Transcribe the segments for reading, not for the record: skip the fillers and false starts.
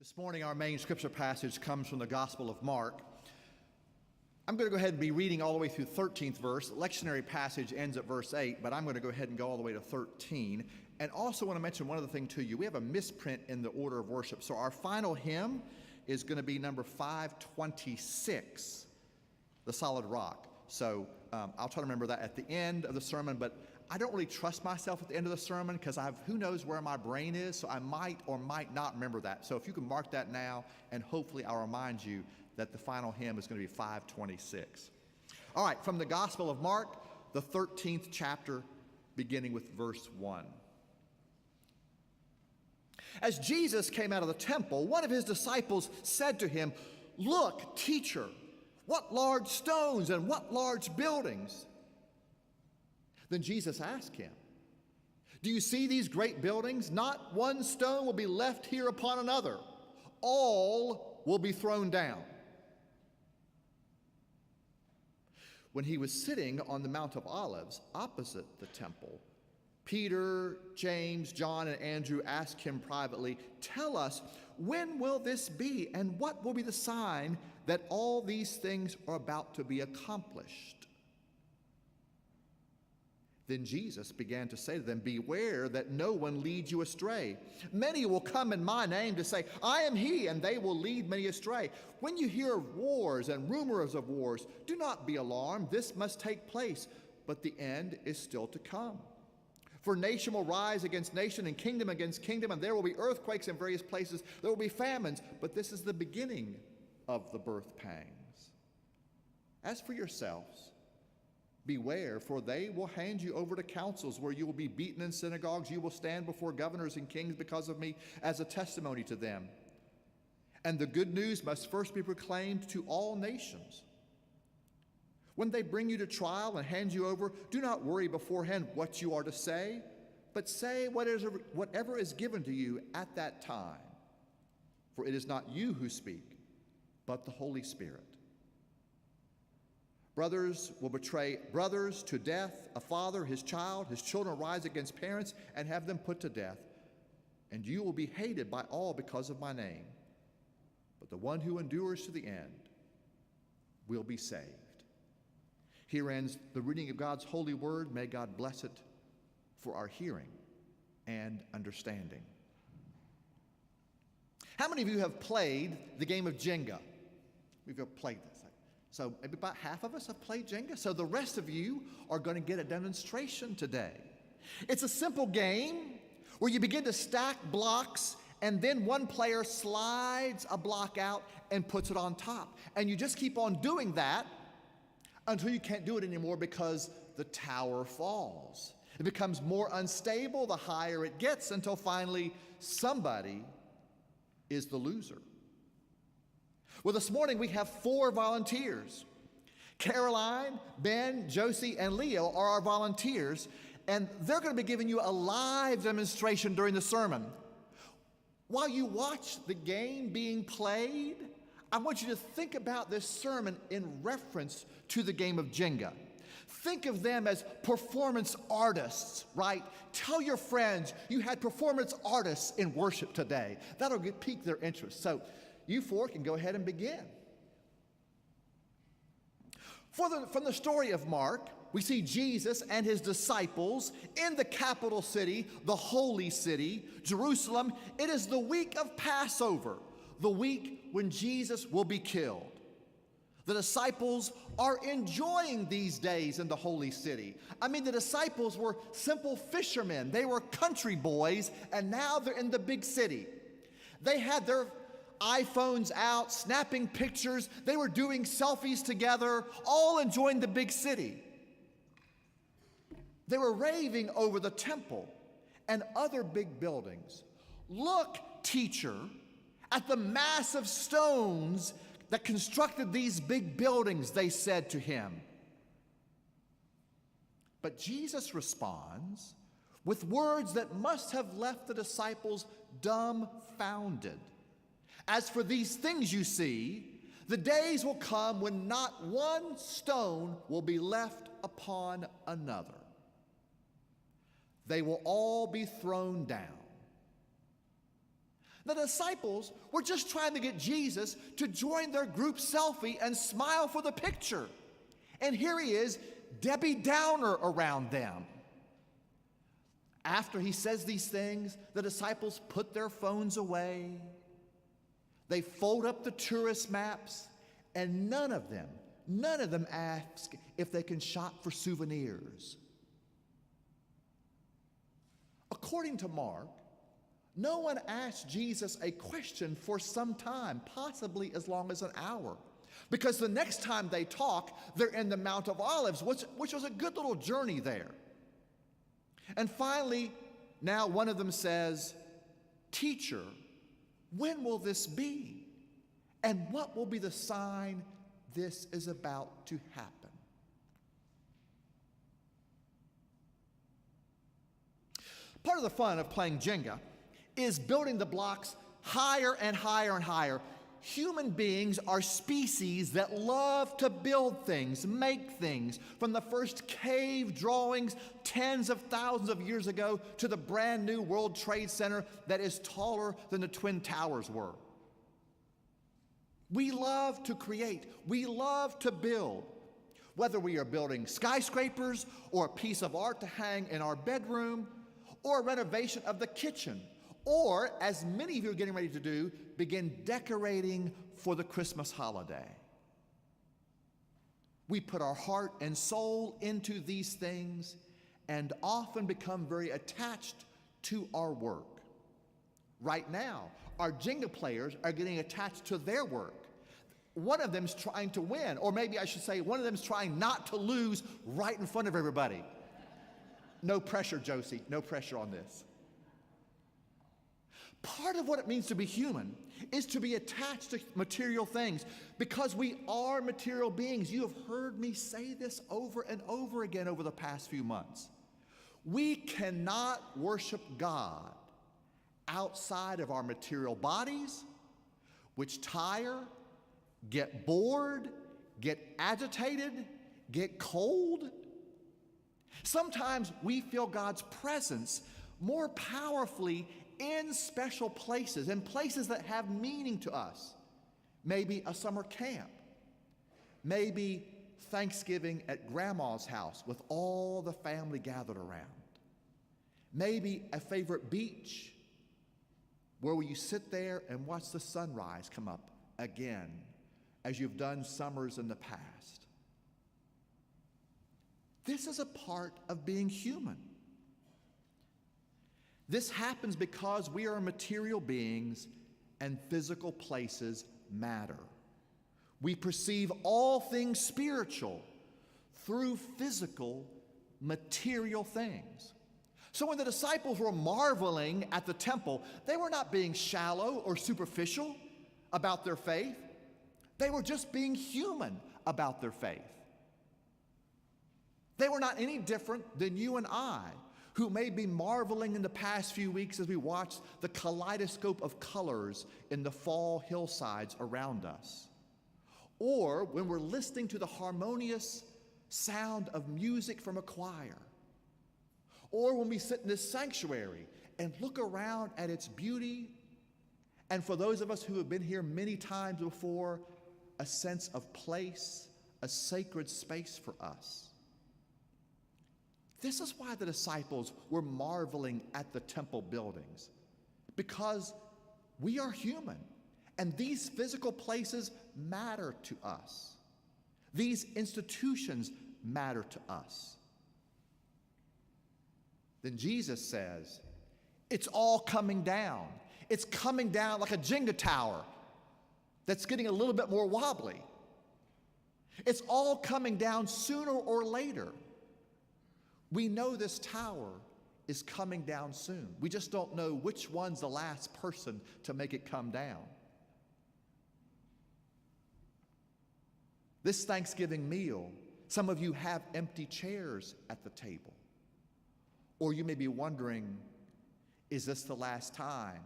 This morning, our main scripture passage comes from the Gospel of Mark. I'm going to go ahead and be reading all the way through the 13th verse. The lectionary passage ends at verse 8, but I'm going to go ahead and go all the way to 13. And also want to mention one other thing to you. We have a misprint in the order of worship. So our final hymn is going to be number 526, The Solid Rock. So I'll try to remember that at the end of the sermon, but I don't really trust myself at the end of the sermon because who knows where my brain is, so I might or might not remember that. So if you can mark that now, and hopefully I'll remind you that the final hymn is going to be 526. All right, from the Gospel of Mark, the 13th chapter, beginning with verse 1. As Jesus came out of the temple, one of his disciples said to him, "Look, teacher, what large stones and what large buildings." Then Jesus asked him, "Do you see these great buildings? Not one stone will be left here upon another. All will be thrown down." When he was sitting on the Mount of Olives opposite the temple, Peter, James, John, and Andrew asked him privately, "Tell us, when will this be, and what will be the sign that all these things are about to be accomplished?" Then Jesus began to say to them, "Beware that no one leads you astray. Many will come in my name to say, 'I am he,' and they will lead many astray. When you hear of wars and rumors of wars, do not be alarmed. This must take place, but the end is still to come. For nation will rise against nation and kingdom against kingdom, and there will be earthquakes in various places. There will be famines, but this is the beginning of the birth pangs. As for yourselves, beware, for they will hand you over to councils where you will be beaten in synagogues. You will stand before governors and kings because of me as a testimony to them. And the good news must first be proclaimed to all nations. When they bring you to trial and hand you over, do not worry beforehand what you are to say, but say whatever is given to you at that time. For it is not you who speak, but the Holy Spirit. Brothers will betray brothers to death, a father his child, his children rise against parents and have them put to death. And you will be hated by all because of my name. But the one who endures to the end will be saved." Here ends the reading of God's holy word. May God bless it for our hearing and understanding. How many of you have played the game of Jenga? We've played this. So maybe about half of us have played Jenga. So the rest of you are going to get a demonstration today. It's a simple game where you begin to stack blocks, and then one player slides a block out and puts it on top. And you just keep on doing that until you can't do it anymore because the tower falls. It becomes more unstable the higher it gets until finally somebody is the loser. Well, this morning we have 4 volunteers. Caroline, Ben, Josie, and Leo are our volunteers, and they're going to be giving you a live demonstration during the sermon. While you watch the game being played, I want you to think about this sermon in reference to the game of Jenga. Think of them as performance artists, right? Tell your friends you had performance artists in worship today. That'll pique their interest. So you 4 can go ahead and begin. From the story of Mark, we see Jesus and his disciples in the capital city, the holy city, Jerusalem. It is the week of Passover, the week when Jesus will be killed. The disciples are enjoying these days in the holy city. I mean, the disciples were simple fishermen. They were country boys, and now they're in the big city. They had their iPhones out, snapping pictures. They were doing selfies together, all enjoying the big city. They were raving over the temple and other big buildings. "Look, teacher, at the massive stones that constructed these big buildings," they said to him. But Jesus responds with words that must have left the disciples dumbfounded. "As for these things you see, the days will come when not one stone will be left upon another. They will all be thrown down." The disciples were just trying to get Jesus to join their group selfie and smile for the picture. And here he is, Debbie Downer around them. After he says these things, the disciples put their phones away. They fold up the tourist maps, and none of them ask if they can shop for souvenirs. According to Mark, no one asked Jesus a question for some time, possibly as long as an hour. Because the next time they talk, they're in the Mount of Olives, which was a good little journey there. And finally, now one of them says, "Teacher, when will this be? And what will be the sign this is about to happen?" Part of the fun of playing Jenga is building the blocks higher and higher and higher. Human beings are species that love to build things, make things, from the first cave drawings tens of thousands of years ago to the brand new World Trade Center that is taller than the Twin Towers were. We love to create. We love to build. Whether we are building skyscrapers or a piece of art to hang in our bedroom or a renovation of the kitchen, or, as many of you are getting ready to do, begin decorating for the Christmas holiday. We put our heart and soul into these things and often become very attached to our work. Right now, our Jenga players are getting attached to their work. One of them is trying to win, or maybe I should say one of them is trying not to lose right in front of everybody. No pressure, Josie, no pressure on this. Part of what it means to be human is to be attached to material things because we are material beings. You have heard me say this over and over again over the past few months. We cannot worship God outside of our material bodies, which tire, get bored, get agitated, get cold. Sometimes we feel God's presence more powerfully in special places, in places that have meaning to us. Maybe a summer camp. Maybe Thanksgiving at grandma's house with all the family gathered around. Maybe a favorite beach where you sit there and watch the sunrise come up again as you've done summers in the past. This is a part of being human. This happens because we are material beings and physical places matter. We perceive all things spiritual through physical, material things. So when the disciples were marveling at the temple, they were not being shallow or superficial about their faith. They were just being human about their faith. They were not any different than you and I, who may be marveling in the past few weeks as we watch the kaleidoscope of colors in the fall hillsides around us. Or when we're listening to the harmonious sound of music from a choir. Or when we sit in this sanctuary and look around at its beauty. And for those of us who have been here many times before, a sense of place, a sacred space for us. This is why the disciples were marveling at the temple buildings, because we are human, and these physical places matter to us. These institutions matter to us. Then Jesus says, it's all coming down. It's coming down like a Jenga tower that's getting a little bit more wobbly. It's all coming down sooner or later. We know this tower is coming down soon. We just don't know which one's the last person to make it come down. This Thanksgiving meal, some of you have empty chairs at the table. Or you may be wondering, is this the last time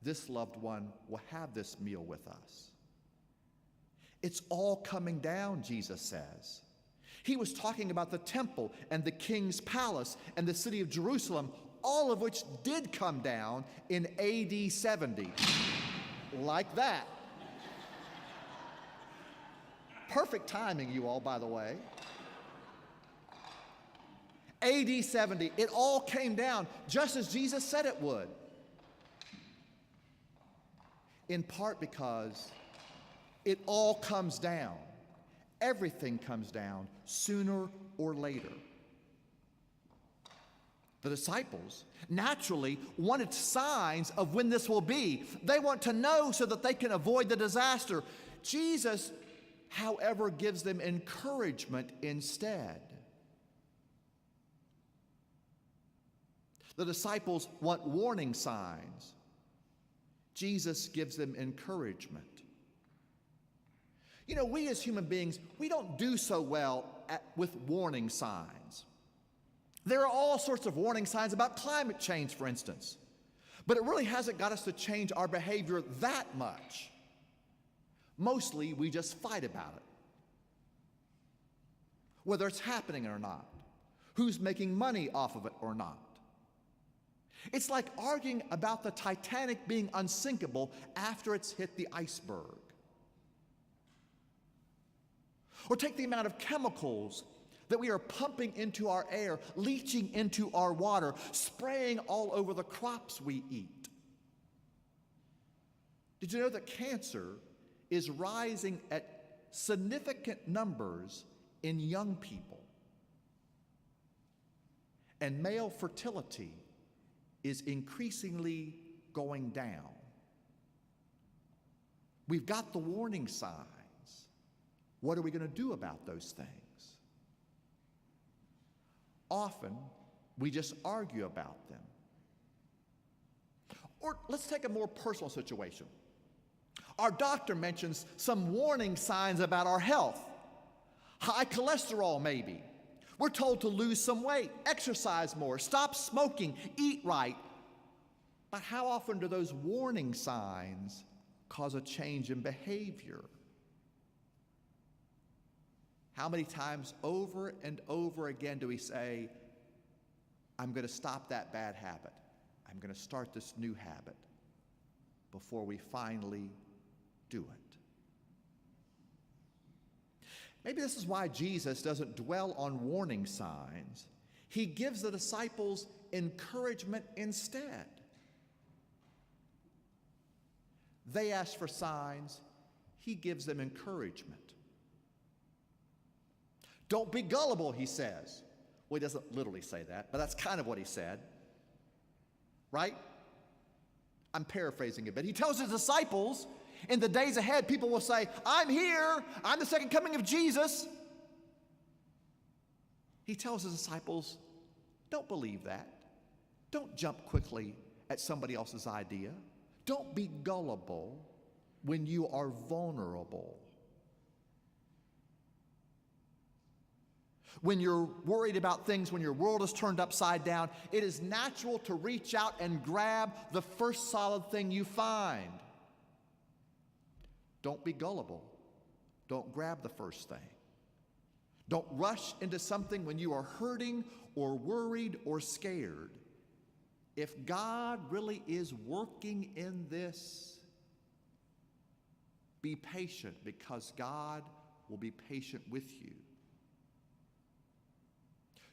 this loved one will have this meal with us? It's all coming down, Jesus says. He was talking about the temple and the king's palace and the city of Jerusalem all of which did come down in AD 70. Like that. Perfect timing, you all, by the way. AD 70, it all came down just as Jesus said it would. In part because it all comes down. Everything comes down sooner or later. The disciples naturally wanted signs of when this will be. They want to know so that they can avoid the disaster. Jesus, however, gives them encouragement instead. The disciples want warning signs. Jesus gives them encouragement. You know, we as human beings, we don't do so well with warning signs. There are all sorts of warning signs about climate change, for instance. But it really hasn't got us to change our behavior that much. Mostly, we just fight about it. Whether it's happening or not. Who's making money off of it or not. It's like arguing about the Titanic being unsinkable after it's hit the iceberg. Or take the amount of chemicals that we are pumping into our air, leaching into our water, spraying all over the crops we eat. Did you know that cancer is rising at significant numbers in young people? And male fertility is increasingly going down. We've got the warning signs. What are we going to do about those things? Often, we just argue about them. Or let's take a more personal situation. Our doctor mentions some warning signs about our health. High cholesterol, maybe. We're told to lose some weight, exercise more, stop smoking, eat right. But how often do those warning signs cause a change in behavior? How many times over and over again do we say, I'm going to stop that bad habit. I'm going to start this new habit before we finally do it. Maybe this is why Jesus doesn't dwell on warning signs. He gives the disciples encouragement instead. They ask for signs. He gives them encouragement. Don't be gullible, he says. Well, he doesn't literally say that, but that's kind of what he said. Right? I'm paraphrasing a bit. He tells his disciples, in the days ahead, people will say, I'm here. I'm the second coming of Jesus. He tells his disciples, don't believe that. Don't jump quickly at somebody else's idea. Don't be gullible when you are vulnerable. When you're worried about things, when your world is turned upside down, it is natural to reach out and grab the first solid thing you find. Don't be gullible. Don't grab the first thing. Don't rush into something when you are hurting or worried or scared. If God really is working in this, be patient because God will be patient with you.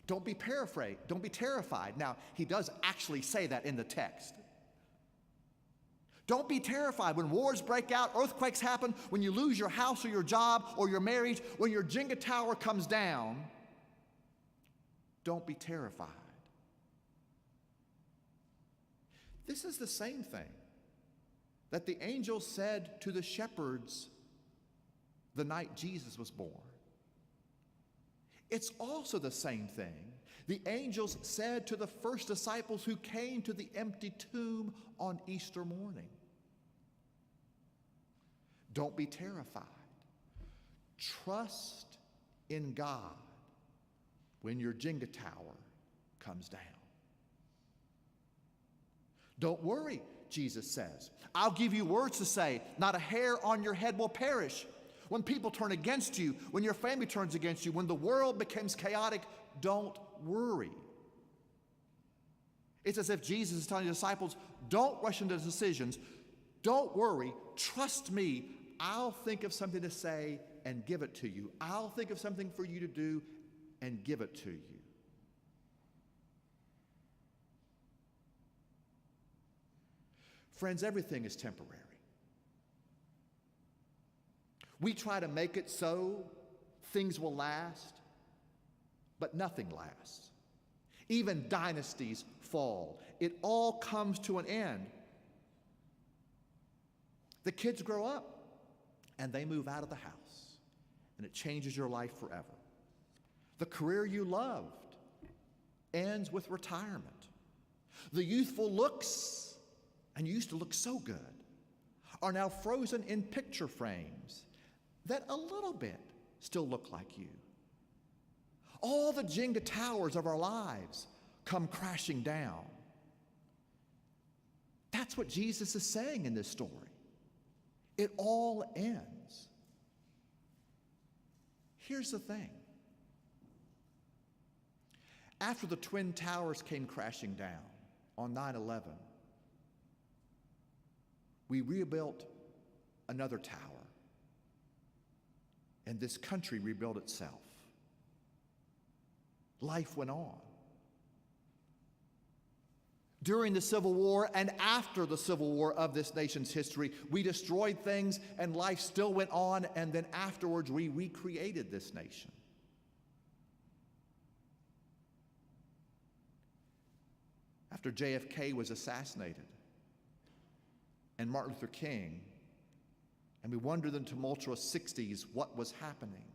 Don't be terrified. Now, he does actually say that in the text. Don't be terrified when wars break out, earthquakes happen, when you lose your house or your job or your marriage, when your Jenga tower comes down. Don't be terrified. This is the same thing that the angel said to the shepherds the night Jesus was born. It's also the same thing the angels said to the first disciples who came to the empty tomb on Easter morning. Don't be terrified. Trust in God when your Jenga tower comes down. Don't worry, Jesus says. I'll give you words to say. Not a hair on your head will perish. When people turn against you, when your family turns against you, when the world becomes chaotic, don't worry. It's as if Jesus is telling the disciples, don't rush into decisions. Don't worry. Trust me. I'll think of something to say and give it to you. I'll think of something for you to do and give it to you. Friends, everything is temporary. We try to make it so things will last, but nothing lasts. Even dynasties fall. It all comes to an end. The kids grow up and they move out of the house, and it changes your life forever. The career you loved ends with retirement. The youthful looks, and you used to look so good, are now frozen in picture frames that a little bit still look like you. All the Jenga towers of our lives come crashing down. That's what Jesus is saying in this story. It all ends. Here's the thing. After the Twin Towers came crashing down on 9/11, we rebuilt another tower, and this country rebuilt itself. Life went on. During the Civil War and after the Civil War of this nation's history, we destroyed things and life still went on, and then afterwards we recreated this nation. After JFK was assassinated and Martin Luther King, and we wondered in the tumultuous 60s what was happening,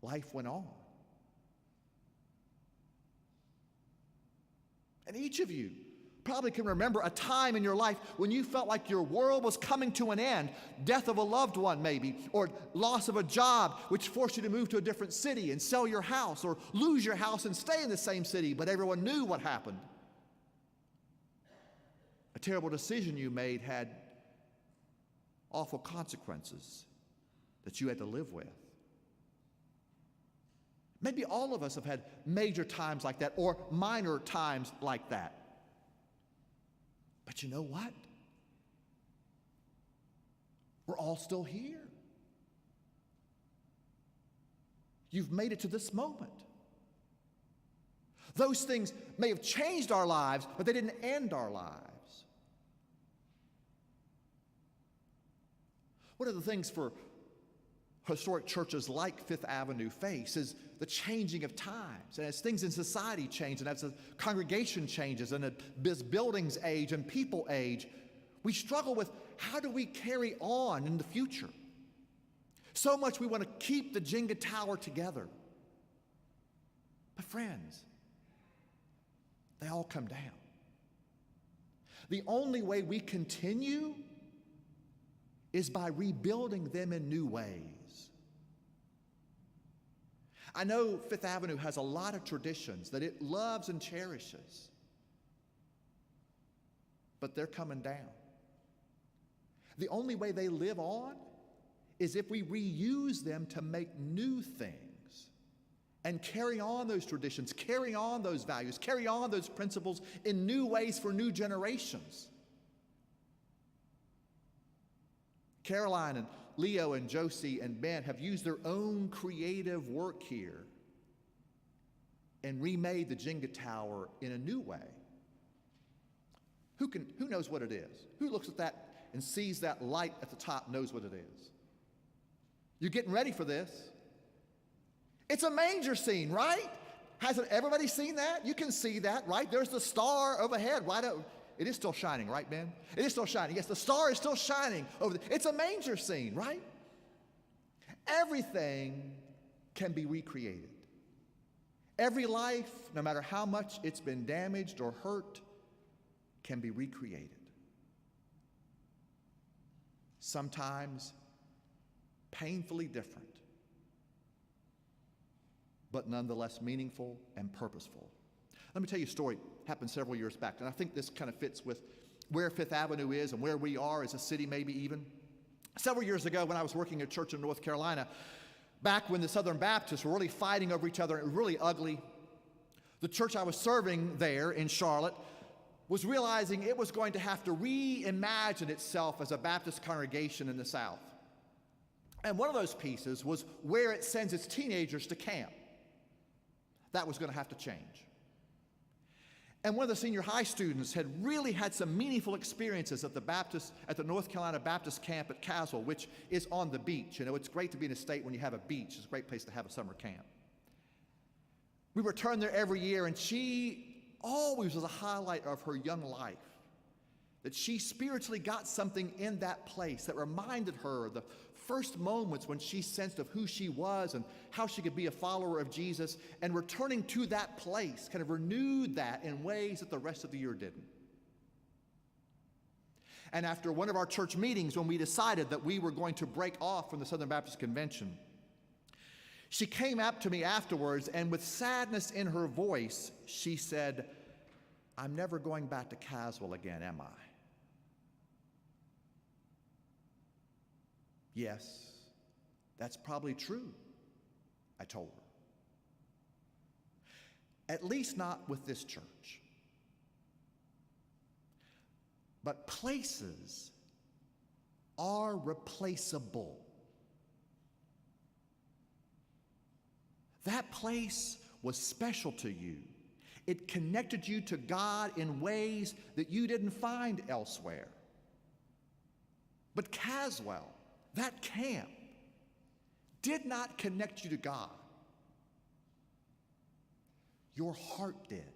life went on. And each of you probably can remember a time in your life when you felt like your world was coming to an end, death of a loved one maybe, or loss of a job which forced you to move to a different city and sell your house, or lose your house and stay in the same city, but everyone knew what happened. A terrible decision you made had awful consequences that you had to live with. Maybe all of us have had major times like that or minor times like that. But you know what? We're all still here. You've made it to this moment. Those things may have changed our lives, but they didn't end our lives. One of the things for historic churches like Fifth Avenue face is the changing of times. And as things in society change, and as the congregation changes, and as buildings age and people age, we struggle with how do we carry on in the future? So much we want to keep the Jenga tower together. But friends, they all come down. The only way we continue is by rebuilding them in new ways. I know Fifth Avenue has a lot of traditions that it loves and cherishes, but they're coming down. The only way they live on is if we reuse them to make new things and carry on those traditions, carry on those values, carry on those principles in new ways for new generations. Caroline and Leo and Josie and Ben have used their own creative work here and remade the Jenga tower in a new way. Who knows what it is? Who looks at that and sees that light at the top knows what it is? You're getting ready for this. It's a manger scene, right? Hasn't everybody seen that? You can see that, right? There's the star overhead, right up. It is still shining, right, Ben? It is still shining. Yes, the star is still shining over there. It's a manger scene, right? Everything can be recreated. Every life, no matter how much it's been damaged or hurt, can be recreated. Sometimes painfully different, but nonetheless meaningful and purposeful. Let me tell you a story. Happened several years back, and I think this kind of fits with where Fifth Avenue is and where we are as a city, maybe even. Several years ago, when I was working at a church in North Carolina, back when the Southern Baptists were really fighting over each other, it was really ugly. The church I was serving there in Charlotte was realizing it was going to have to reimagine itself as a Baptist congregation in the South. And one of those pieces was where it sends its teenagers to camp. That was going to have to change. And one of the senior high students had really had some meaningful experiences at the North Carolina Baptist camp at Caswell, which is on the beach. You know, it's great to be in a state when you have a beach. It's a great place to have a summer camp. We returned there every year, and she always was a highlight of her young life, that she spiritually got something in that place that reminded her of the first moments when she sensed of who she was and how she could be a follower of Jesus, and returning to that place kind of renewed that in ways that the rest of the year didn't. And after one of our church meetings, when we decided that we were going to break off from the Southern Baptist Convention, she came up to me afterwards, and with sadness in her voice, she said, "I'm never going back to Caswell again, am I?" "Yes, that's probably true," I told her. "At least not with this church. But places are replaceable. That place was special to you. It connected you to God in ways that you didn't find elsewhere. But Caswell, that camp, did not connect you to God. Your heart did.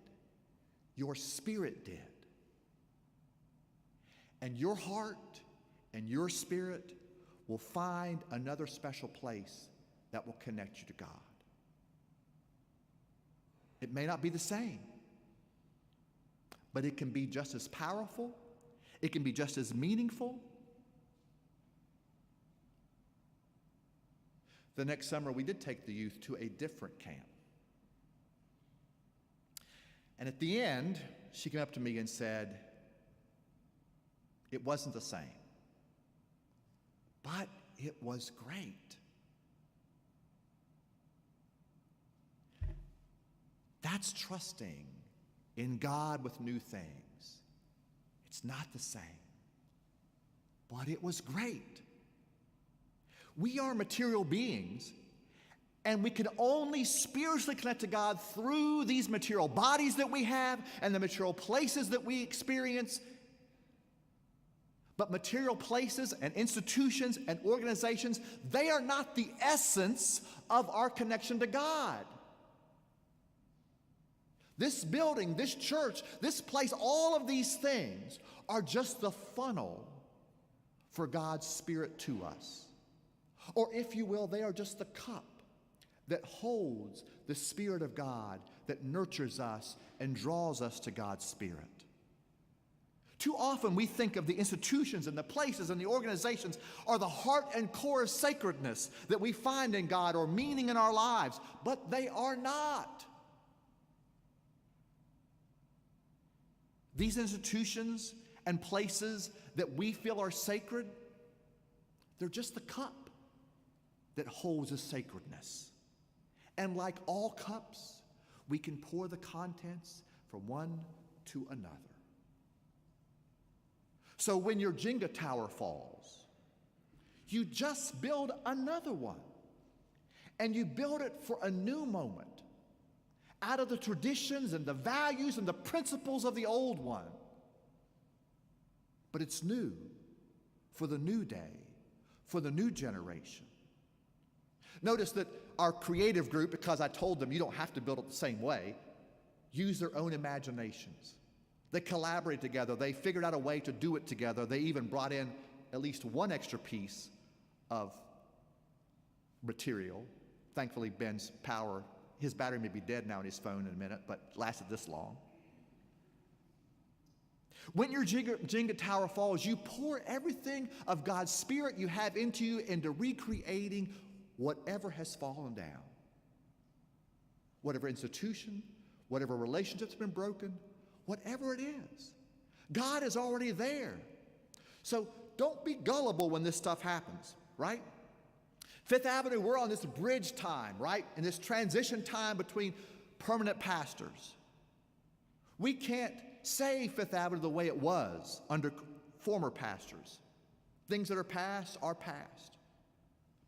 Your spirit did. And your heart and your spirit will find another special place that will connect you to God. It may not be the same, but it can be just as powerful. It can be just as meaningful. The next summer, we did take the youth to a different camp. And at the end, she came up to me and said, "It wasn't the same, but it was great." That's trusting in God with new things. It's not the same, but it was great. We are material beings, and we can only spiritually connect to God through these material bodies that we have and the material places that we experience. But material places and institutions and organizations, they are not the essence of our connection to God. This building, this church, this place, all of these things are just the funnel for God's Spirit to us. Or if you will, they are just the cup that holds the Spirit of God that nurtures us and draws us to God's Spirit. Too often we think of the institutions and the places and the organizations are the heart and core of sacredness that we find in God or meaning in our lives, but they are not. These institutions and places that we feel are sacred, they're just the cup that holds a sacredness. And like all cups, we can pour the contents from one to another. So when your Jenga tower falls, you just build another one. And you build it for a new moment, out of the traditions and the values and the principles of the old one. But it's new for the new day, for the new generation. Notice that our creative group, because I told them you don't have to build it the same way, use their own imaginations. They collaborated together. They figured out a way to do it together. They even brought in at least one extra piece of material. Thankfully, Ben's power, his battery may be dead now in his phone in a minute, but lasted this long. When your Jenga tower falls, you pour everything of God's Spirit you have into you into recreating whatever has fallen down. Whatever institution, whatever relationship's been broken, whatever it is. God is already there. So don't be gullible when this stuff happens, right? Fifth Avenue, we're on this bridge time, right? In this transition time between permanent pastors. We can't save Fifth Avenue the way it was under former pastors. Things that are past are past.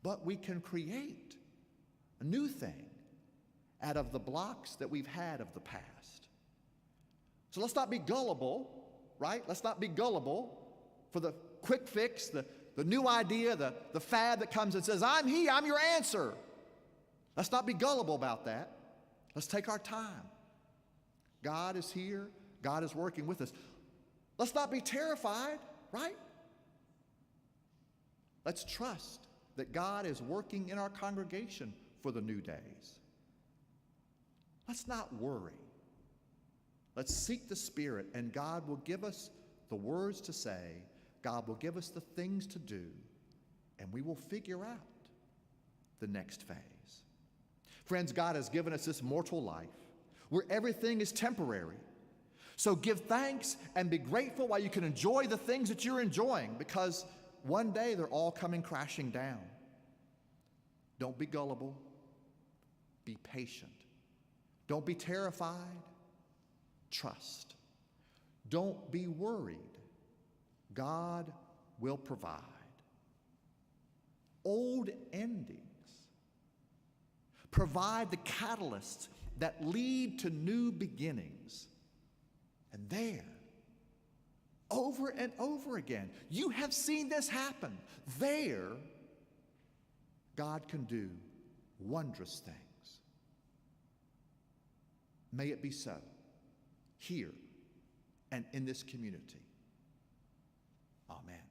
But we can create a new thing out of the blocks that we've had of the past. So let's not be gullible, right? Let's not be gullible for the quick fix, the new idea, the fad that comes and says, I'm your answer. Let's not be gullible about that. Let's take our time. God is here. God is working with us. Let's not be terrified, right? Let's trust that God is working in our congregation for the new days. Let's not worry. Let's seek the Spirit, and God will give us the words to say. God will give us the things to do, and we will figure out the next phase. Friends, God has given us this mortal life where everything is temporary. So give thanks and be grateful while you can enjoy the things that you're enjoying, because one day they're all coming crashing down. Don't be gullible. Be patient. Don't be terrified. Trust. Don't be worried. God will provide. Old endings provide the catalysts that lead to new beginnings. And there, over and over again, you have seen this happen. There, God can do wondrous things. May it be so here and in this community. Amen.